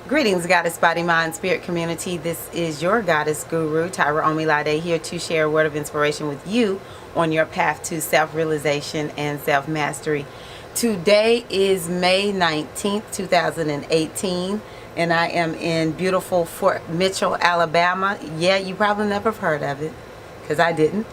Greetings, Goddess Body, Mind, Spirit community. This is your Goddess Guru, Tyra Omilade, here to share a word of inspiration with you on your path to self-realization and self-mastery. Today is May 19th, 2018, and I am in beautiful Fort Mitchell, Alabama. Yeah, you probably never have heard of it, because I didn't,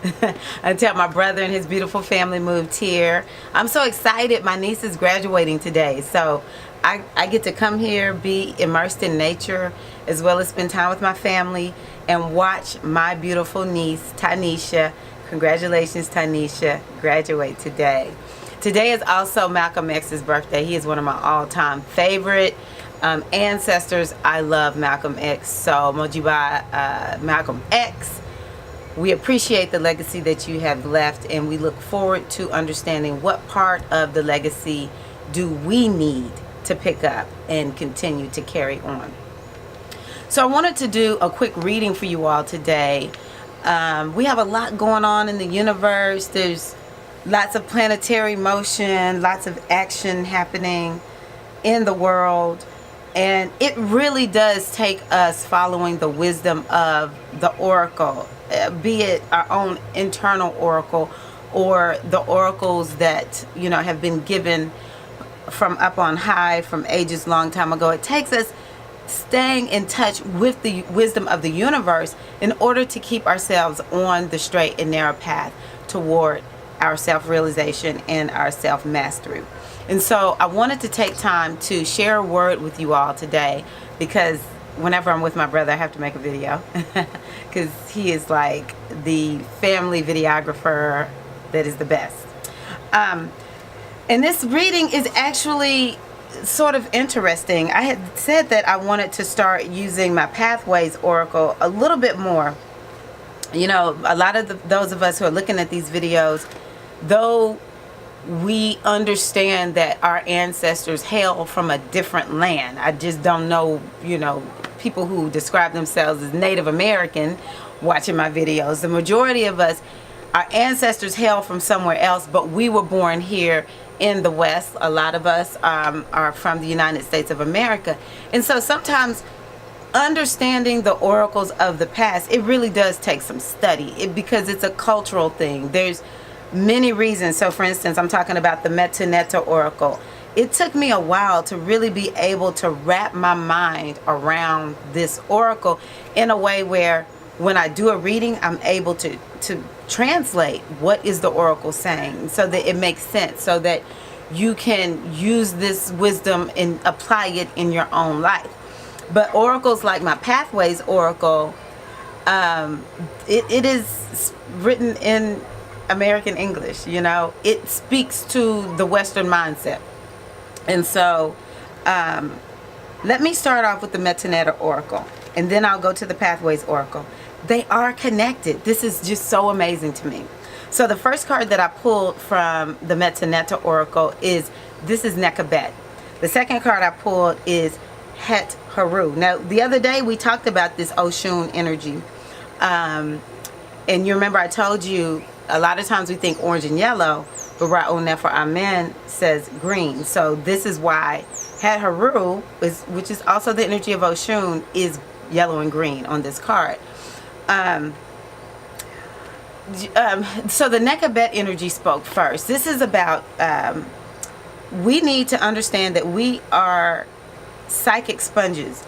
until my brother and his beautiful family moved here. I'm so excited. My niece is graduating today, so I get to come here, be immersed in nature, as well as spend time with my family and watch my beautiful niece, Tanisha. Congratulations, Tanisha, graduate today. Today is also Malcolm X's birthday. He is one of my all-time favorite ancestors. I love Malcolm X, so Mojiba Malcolm X. We appreciate the legacy that you have left, and we look forward to understanding what part of the legacy do we need to pick up and continue to carry on. So I wanted to do a quick reading for you all today. We have a lot going on in the universe. There's lots of planetary motion, lots of action happening in the world, and it really does take us following the wisdom of the oracle, be it our own internal oracle or the oracles that have been given from up on high from ages long time ago. It takes us staying in touch with the wisdom of the universe in order to keep ourselves on the straight and narrow path toward our self-realization and our self-mastery. And so I wanted to take time to share a word with you all today, because whenever I'm with my brother, I have to make a video because he is like the family videographer that is the best. And this reading is actually sort of interesting. I had said that I wanted to start using my Pathways Oracle a little bit more. A lot of those of us who are looking at these videos, though we understand that our ancestors hail from a different land. I just don't know, people who describe themselves as Native American watching my videos. The majority of us, our ancestors hail from somewhere else, but we were born here in the West. A lot of us are from the United States of America. And so sometimes understanding the oracles of the past, it really does take some study because it's a cultural thing. There's many reasons. So for instance, I'm talking about the Metu Neter Oracle. It took me a while to really be able to wrap my mind around this oracle in a way where when I do a reading, I'm able to translate what is the oracle saying so that it makes sense, so that you can use this wisdom and apply it in your own life. But oracles like my Pathways Oracle, it is written in American English. It speaks to the Western mindset. And so let me start off with the Metu Neter Oracle, and then I'll go to the Pathways Oracle. They are connected. This is just so amazing to me. So the first card that I pulled from the Metu Neter Oracle is Nekhbet. The second card I pulled is Het Heru. Now, the other day we talked about this Oshun energy. And you remember I told you a lot of times we think orange and yellow, but Ra'u Nefer Amen says green. So this is why Het Heru, which is also the energy of Oshun, is yellow and green on this card. So the Nekhbet energy spoke first. This is about we need to understand that we are psychic sponges,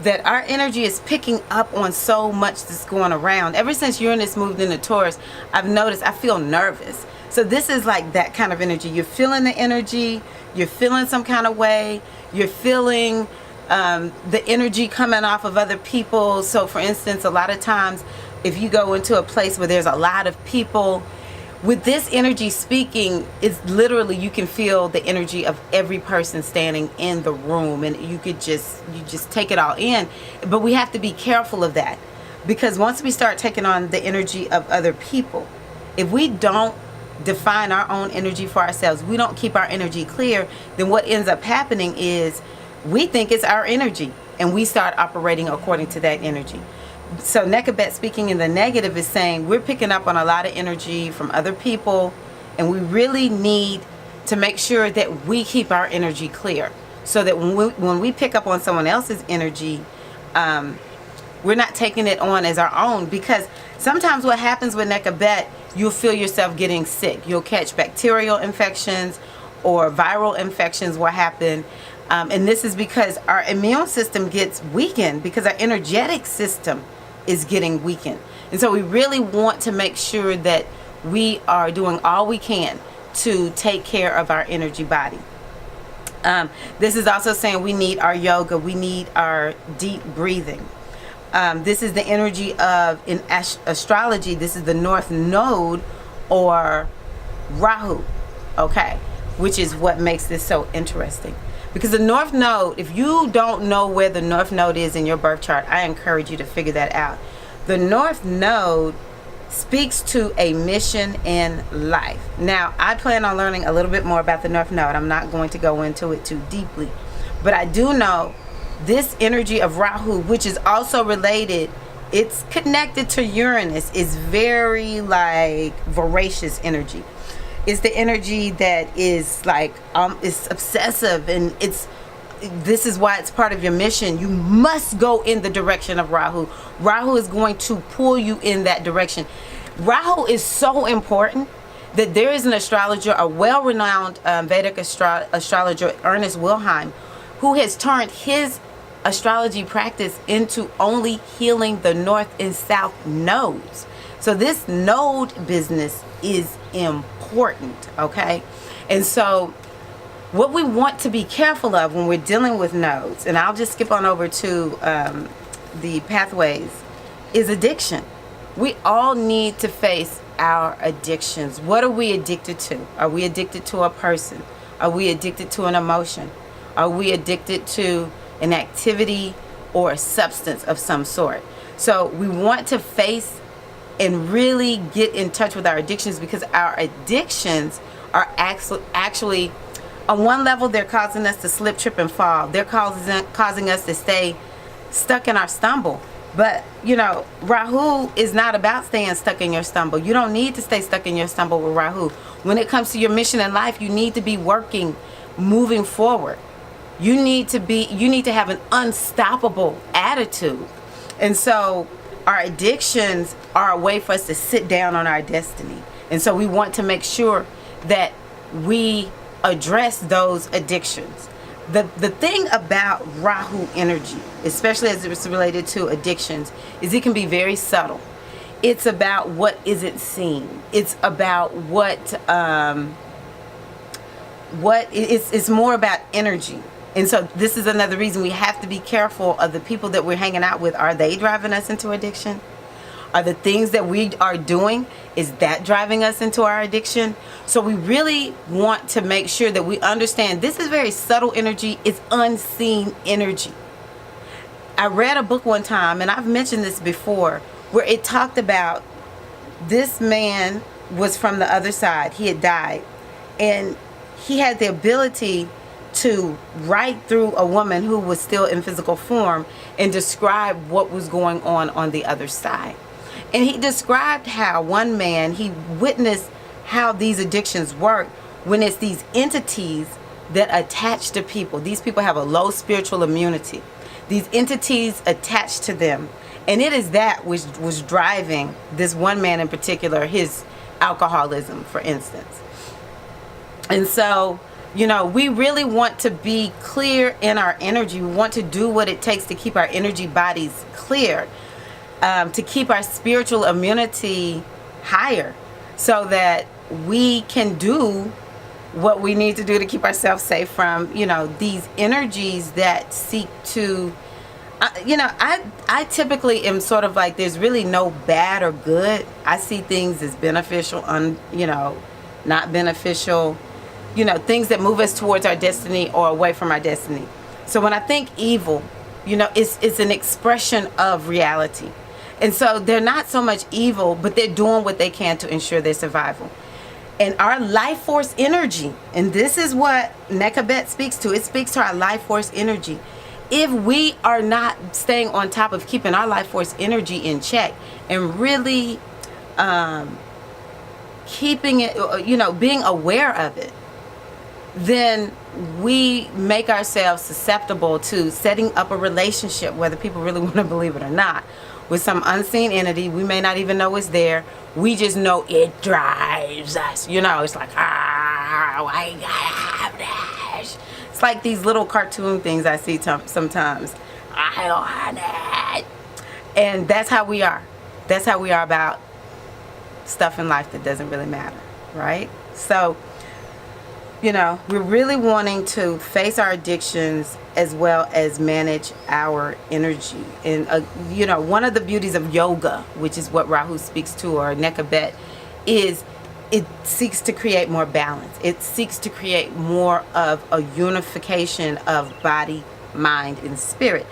that our energy is picking up on so much that's going around. Ever since Uranus moved into Taurus, I've noticed I feel nervous. So this is like that kind of energy. You're feeling the energy, you're feeling some kind of way, you're feeling the energy coming off of other people. So for instance, a lot of times if you go into a place where there's a lot of people, with this energy speaking, it's literally, you can feel the energy of every person standing in the room, and you just take it all in. But we have to be careful of that, because once we start taking on the energy of other people, if we don't define our own energy for ourselves, we don't keep our energy clear, then what ends up happening is we think it's our energy and we start operating according to that energy. So Nekhbet, speaking in the negative, is saying we're picking up on a lot of energy from other people, and we really need to make sure that we keep our energy clear. so that when we pick up on someone else's energy, we're not taking it on as our own. Because sometimes what happens with Nekabet, you'll feel yourself getting sick. You'll catch bacterial infections or viral infections will happen. And this is because our immune system gets weakened, because our energetic system is getting weakened. And so we really want to make sure that we are doing all we can to take care of our energy body. This is also saying we need our yoga, we need our deep breathing. This is the energy of, in astrology, this is the North Node, or Rahu, okay, which is what makes this so interesting. Because the North Node, if you don't know where the North Node is in your birth chart, I encourage you to figure that out. The North Node speaks to a mission in life. Now, I plan on learning a little bit more about the North Node. I'm not going to go into it too deeply. But I do know this energy of Rahu, which is also related, it's connected to Uranus, is very like voracious energy. It's the energy that is like, it's obsessive, and this is why it's part of your mission. You must go in the direction of Rahu. Rahu is going to pull you in that direction. Rahu is so important that there is an astrologer, a well-renowned Vedic astrologer, Ernest Wilhelm, who has turned his astrology practice into only healing the north and south nodes. So this node business is important, okay? And so what we want to be careful of when we're dealing with nodes, and I'll just skip on over to the pathways, is addiction. We all need to face our addictions. What are we addicted to? Are we addicted to a person? Are we addicted to an emotion? Are we addicted to an activity or a substance of some sort? So we want to face and really get in touch with our addictions, because our addictions are actually on one level, they're causing us to slip, trip, and fall. They're causing us to stay stuck in our stumble. But, you know, Rahu is not about staying stuck in your stumble. You don't need to stay stuck in your stumble with Rahu. When it comes to your mission in life, you need to be working, moving forward. You need to have an unstoppable attitude. And so our addictions are a way for us to sit down on our destiny. And so we want to make sure that we address those addictions. The thing about Rahu energy, especially as it's related to addictions, is it can be very subtle. It's about what isn't seen. It's about it's more about energy. And so this is another reason we have to be careful of the people that we're hanging out with. Are they driving us into addiction? Are the things that we are doing, is that driving us into our addiction? So we really want to make sure that we understand this is very subtle energy. It's unseen energy. I read a book one time, and I've mentioned this before, where it talked about this man was from the other side. He had died, and he had the ability to write through a woman who was still in physical form and describe what was going on the other side. And he described how one man, he witnessed how these addictions work when it's these entities that attach to people. These people have a low spiritual immunity. These entities attach to them. And it is that which was driving this one man in particular, his alcoholism, for instance. And so, you know, we really want to be clear in our energy. We want to do what it takes to keep our energy bodies clear. To keep our spiritual immunity higher, so that we can do what we need to do to keep ourselves safe from, you know, these energies that seek to, I typically am sort of like, there's really no bad or good. I see things as beneficial, not beneficial, things that move us towards our destiny or away from our destiny. So when I think evil, it's an expression of reality. And so they're not so much evil, but they're doing what they can to ensure their survival. And our life force energy, and this is what Nekabet speaks to. It speaks to our life force energy. If we are not staying on top of keeping our life force energy in check and really keeping it, being aware of it, then we make ourselves susceptible to setting up a relationship, whether people really want to believe it or not, with some unseen entity. We may not even know it's there. We just know it drives us. You know, it's like, why you gotta have this? It's like these little cartoon things I see sometimes. I don't want it. And that's how we are. That's how we are about stuff in life that doesn't really matter, right? So, you know, we're really wanting to face our addictions as well as manage our energy. And, you know, one of the beauties of yoga, which is what Rahu speaks to, or Nekabet, is it seeks to create more balance. It seeks to create more of a unification of body, mind, and spirit.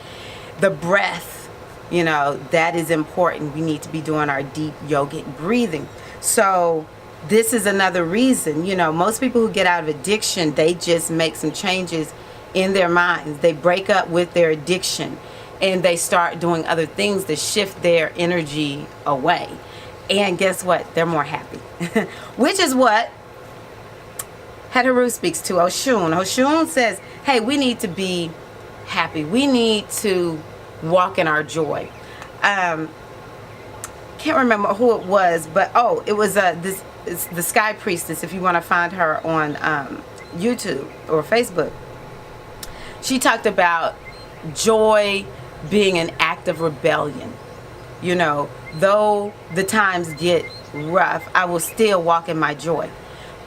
The breath, you know, that is important. We need to be doing our deep yogic breathing. So this is another reason, you know, most people who get out of addiction, they just make some changes in their minds. They break up with their addiction and they start doing other things to shift their energy away. And guess what? They're more happy. Which is what Heteru speaks to Oshun. Oshun says, hey, we need to be happy. We need to walk in our joy. Can't remember who it was, but it was it's the Sky Priestess, if you want to find her on YouTube or Facebook. She talked about joy being an act of rebellion. You know, though the times get rough, I will still walk in my joy.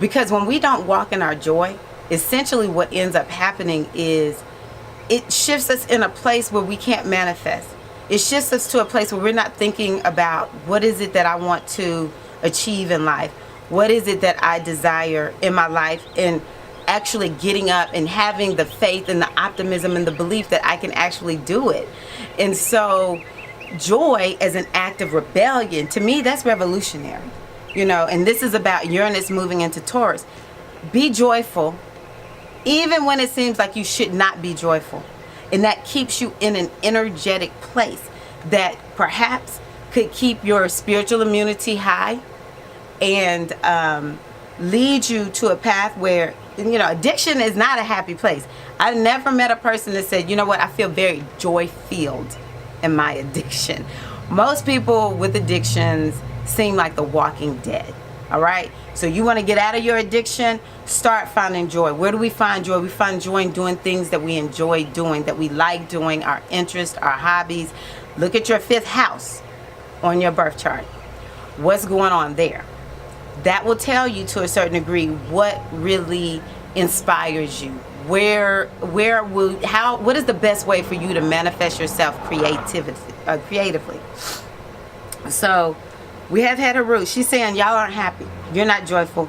Because when we don't walk in our joy, essentially what ends up happening is it shifts us in a place where we can't manifest. It shifts us to a place where we're not thinking about what is it that I want to achieve in life. What is it that I desire in my life, and actually getting up and having the faith and the optimism and the belief that I can actually do it. And so joy as an act of rebellion, to me, that's revolutionary. You know, and this is about Uranus moving into Taurus. Be joyful, even when it seems like you should not be joyful. And that keeps you in an energetic place that perhaps could keep your spiritual immunity high and lead you to a path where, you know, addiction is not a happy place. I've never met a person that said, you know what, I feel very joy-filled in my addiction. Most people with addictions seem like the walking dead. All right? So you want to get out of your addiction, start finding joy. Where do we find joy? We find joy in doing things that we enjoy doing, that we like doing, our interests, our hobbies. Look at your 5th house on your birth chart. What's going on there? That will tell you to a certain degree what really inspires you. What is the best way for you to manifest yourself creatively? So we have had a root. She's saying y'all aren't happy. You're not joyful.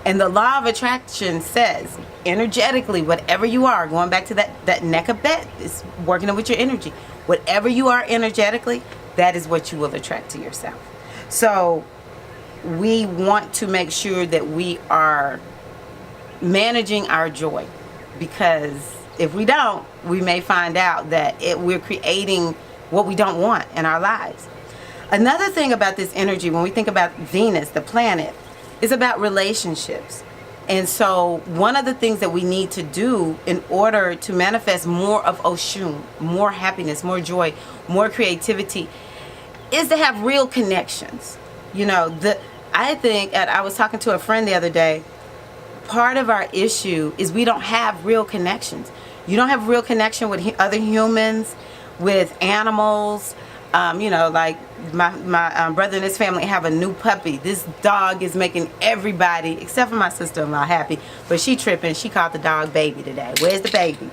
And the law of attraction says, energetically, whatever you are, going back to that Nekabet, is working with your energy. Whatever you are energetically, that is what you will attract to yourself. So we want to make sure that we are managing our joy, because if we don't, we may find out that we're creating what we don't want in our lives. Another thing about this energy, when we think about Venus, the planet, is about relationships. And so one of the things that we need to do in order to manifest more of Oshun, more happiness, more joy, more creativity, is to have real connections. You know, I think, and I was talking to a friend the other day, part of our issue is we don't have real connections. You don't have real connection with other humans, with animals. You know, like my brother and his family have a new puppy. This dog is making everybody, except for my sister-in-law, happy. But she tripping. She called the dog baby today. Where's the baby?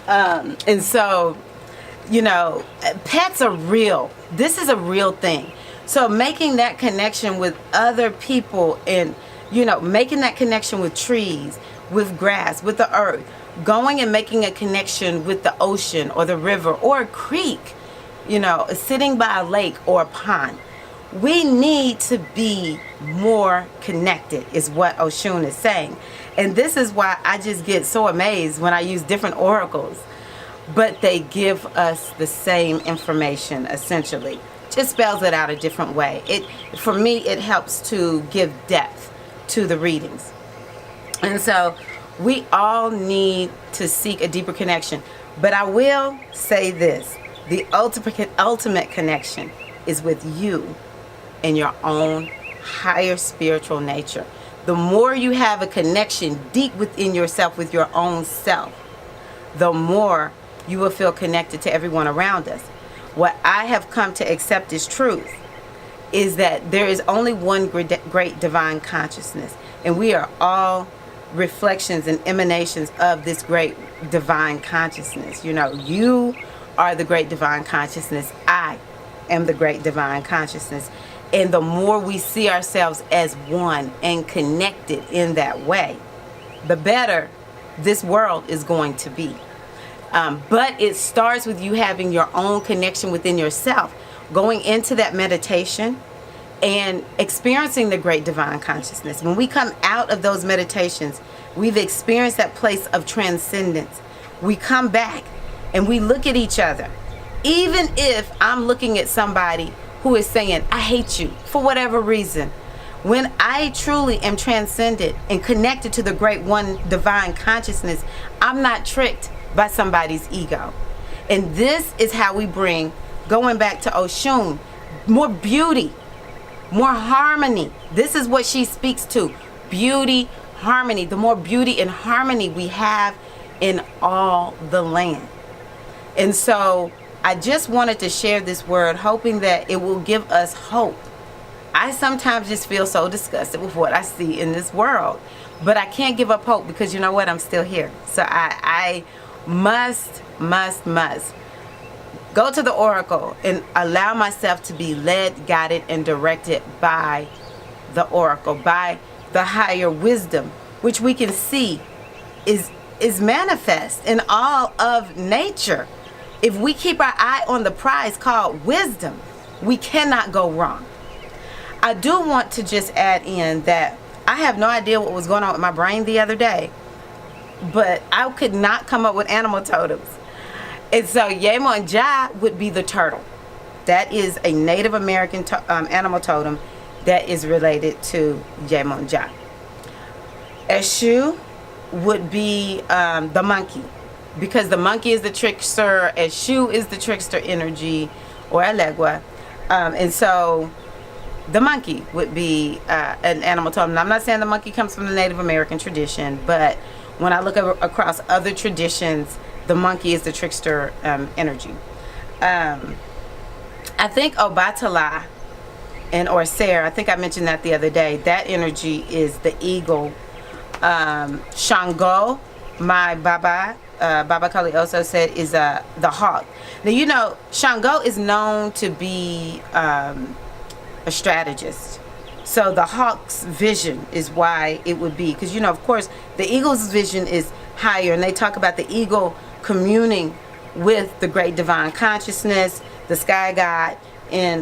And so, you know, pets are real. This is a real thing. So making that connection with other people, and, you know, making that connection with trees, with grass, with the earth, going and making a connection with the ocean or the river or a creek, you know, sitting by a lake or a pond. We need to be more connected, is what Oshun is saying. And this is why I just get so amazed when I use different oracles, but they give us the same information, essentially. Just spells it out a different way. For me, it helps to give depth to the readings. And so We all need to seek a deeper connection. But I will say this, the ultimate connection is with you and your own higher spiritual nature. The more you have a connection deep within yourself with your own self, the more you will feel connected to everyone around us. What I have come to accept as truth is that there is only one great divine consciousness, and we are all reflections and emanations of this great divine consciousness. You know, you are the great divine consciousness. I am the great divine consciousness. And the more we see ourselves as one and connected in that way, the better this world is going to be. But it starts with you having your own connection within yourself, going into that meditation and experiencing the great divine consciousness. When we come out of those meditations, we've experienced that place of transcendence. We come back and we look at each other. Even if I'm looking at somebody who is saying, I hate you for whatever reason, when I truly am transcended and connected to the great one divine consciousness, I'm not tricked by somebody's ego. And this is how we bring, going back to Oshun, more beauty, more harmony. This is what she speaks to. Beauty, harmony. The more beauty and harmony we have in all the land. And so I just wanted to share this word, hoping that it will give us hope. I sometimes just feel so disgusted with what I see in this world, but I can't give up hope, because you know what? I'm still here. So I must go to the oracle and allow myself to be led, guided, and directed by the oracle, by the higher wisdom, which we can see is manifest in all of nature. If we keep our eye on the prize called wisdom, we cannot go wrong. I do want to just add in that I have no idea what was going on with my brain the other day, but I could not come up with animal totems. And so Yemonja would be the turtle. That is a Native American animal totem that is related to Yemonja. Eshu would be the monkey, because the monkey is the trickster, Eshu is the trickster energy, or Elegua. And so the monkey would be an animal totem. Now, I'm not saying the monkey comes from the Native American tradition, but when I look across other traditions, the monkey is the trickster energy. I think Obatala and Orser, I think I mentioned that the other day, that energy is the eagle. Shango, my Baba Kali also said, is the hawk. Now, you know, Shango is known to be a strategist. So the hawk's vision is why it would be, because, you know, of course, the eagle's vision is higher, and they talk about the eagle communing with the great divine consciousness, the sky god. In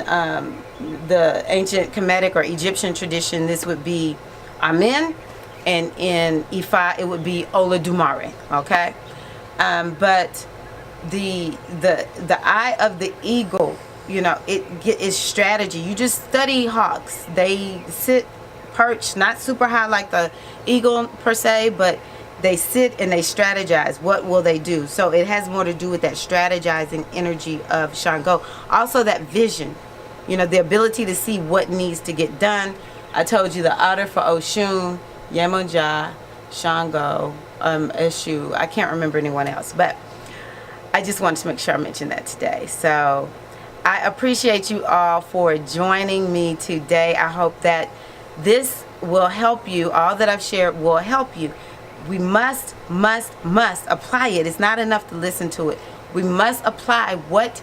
the ancient Kemetic or Egyptian tradition, this would be Amen, and in Ifa it would be Olodumare. Okay, but the eye of the eagle, you know, it is strategy. You just study hawks. They sit perched, not super high like the eagle per se, but they sit and they strategize. What will they do? So it has more to do with that strategizing energy of Shango. Also that vision, you know, the ability to see what needs to get done. I told you the otter for Oshun, Yemonja, Shango, Eshu. I can't remember anyone else, but I just wanted to make sure I mentioned that today. So I appreciate you all for joining me today. I hope that this will help you. All that I've shared will help you. We must apply it. It's not enough to listen to it. We must apply what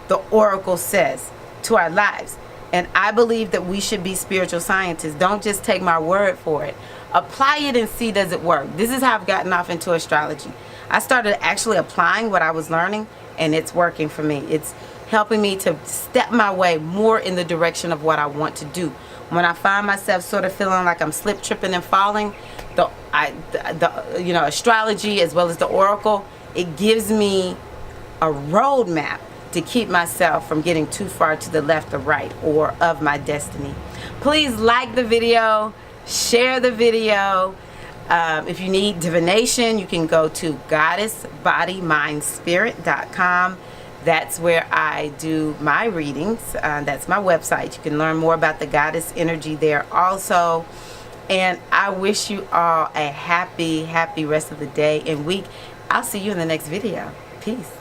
the oracle says to our lives. And I believe that we should be spiritual scientists. Don't just take my word for it. Apply it and see, does it work? This is how I've gotten off into astrology. I started actually applying what I was learning, and it's working for me. It's helping me to step my way more in the direction of what I want to do. When I find myself sort of feeling like I'm slip, tripping, and falling, the astrology as well as the oracle, it gives me a roadmap to keep myself from getting too far to the left or right or of my destiny. Please like the video, share the video, If you need divination, you can go to goddessbodymindspirit.com. That's where I do my readings. That's my website. You can learn more about the goddess energy there also. And I wish you all a happy rest of the day and week. I'll see you in the next video. Peace.